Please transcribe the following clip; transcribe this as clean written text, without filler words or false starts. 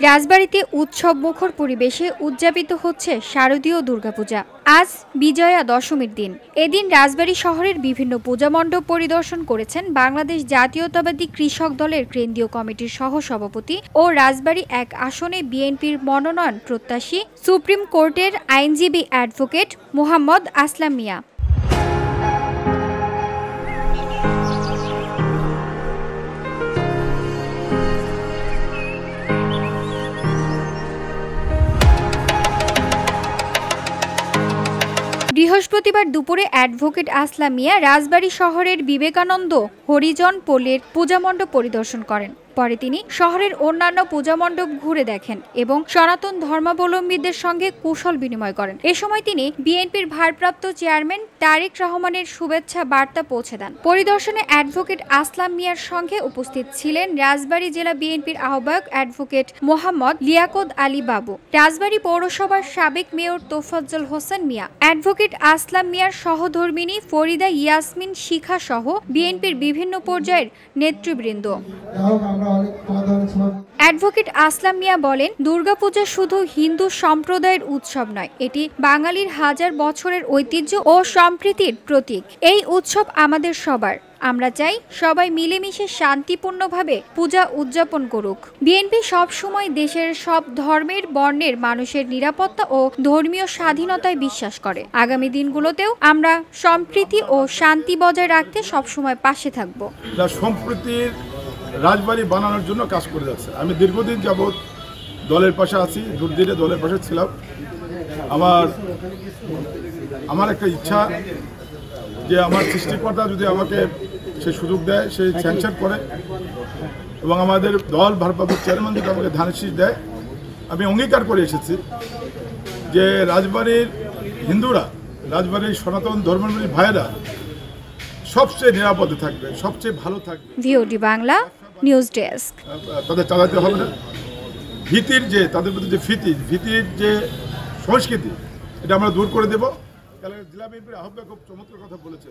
রাজবাড়ীতে উৎসব মুখর পরিবেশে উদযাপিত হচ্ছে শারদীয় দুর্গাপূজা। আজ বিজয়া দশমীর দিন। এদিন রাজবাড়ী শহরের বিভিন্ন পূজা মণ্ডপ পরিদর্শন করেছেন বাংলাদেশ জাতীয়তাবাদী কৃষক দলের কেন্দ্রীয় কমিটির সহসভাপতি ও রাজবাড়ী ১ আসনে বিএনপির মনোনয়ন প্রত্যাশী সুপ্রিম কোর্টের আইনজীবী অ্যাডভোকেট মোহাম্মদ আসলাম মিয়া। বৃহস্পতিবার দুপুরে অ্যাডভোকেট আসলাম মিয়া রাজবাড়ী শহরের বিবেকানন্দ হরিজন পল্লীর পূজামণ্ডপ পরিদর্শন করেন। পরে তিনি শহরের অন্যান্য পূজামণ্ডপ ঘুরে দেখেন এবং সনাতন ধর্মাবলম্বীদের সঙ্গে কুশল বিনিময় করেন। এ সময় তিনি বিএনপির ভারপ্রাপ্ত চেয়ারম্যান তারেক রহমানের শুভেচ্ছা বার্তা পৌঁছে দেন। পরিদর্শনে অ্যাডভোকেট আসলাম মিয়ার সঙ্গে উপস্থিত ছিলেন রাজবাড়ী জেলা বিএনপির আহ্বায়ক অ্যাডভোকেট মোহাম্মদ লিয়াকত আলী বাবু, রাজবাড়ী পৌরসভার সাবেক মেয়র তোফাজ্জল হোসেন মিয়া, অ্যাডভোকেট আসলাম মিয়ার সহধর্মিণী ফরিদা ইয়াসমিন শিখা সহ বিএনপির বিভিন্ন পর্যায়ের নেতৃবৃন্দ। অ্যাডভোকেট আসলাম মিয়া বলেন, দুর্গাপূজা শুধু হিন্দু সম্প্রদায়ের উৎসব নয়, এটি বাঙালির হাজার বছরের ঐতিহ্য ও সম্প্রীতির প্রতীক। এই উৎসব আমাদের সবার। আমরা চাই সবাই মিলেমিশে শান্তিপূর্ণভাবে পূজা উদযাপন করুক। বিএনপি সবসময় দেশের সব ধর্মের বর্ণের মানুষের নিরাপত্তা ও ধর্মীয় স্বাধীনতায় বিশ্বাস করে। আগামী দিনগুলোতেও আমরা সম্প্রীতি ও শান্তি বজায় রাখতে সবসময় পাশে থাকব। সম্প্রীতির রাজবাড়ী বানানোর জন্য কাজ করে যাচ্ছে। আমি দীর্ঘদিন যাবৎ দলের পাশে আছি, দুর্দিনে দলের পাশে ছিলাম। আমার একটা ইচ্ছা যে আমার সৃষ্টিকর্তা যদি আমাকে সে সুযোগ দেয়, সে স্যাংশন করে এবং আমাদের দল ভারপ্রাপ্ত চেয়ারম্যান যদি আমাকে ধানের শীষ দেয়, আমি অঙ্গীকার করে এসেছি যে রাজবাড়ির হিন্দুরা, রাজবাড়ির সনাতন ধর্মাবলম্বী ভাইয়েরা সবচেয়ে নিরাপদে থাকবে, সবচেয়ে ভালো থাকবে। VOD Bangla news desk. তাদের চালাতে হবে না ভীতির যে তাদের প্রতি যে ভীতির যে সংস্কৃতি, এটা আমরা দূর করে দেব। জেলা বিএনপির আহ্বায়ক খুব চমৎকার কথা বলেছে।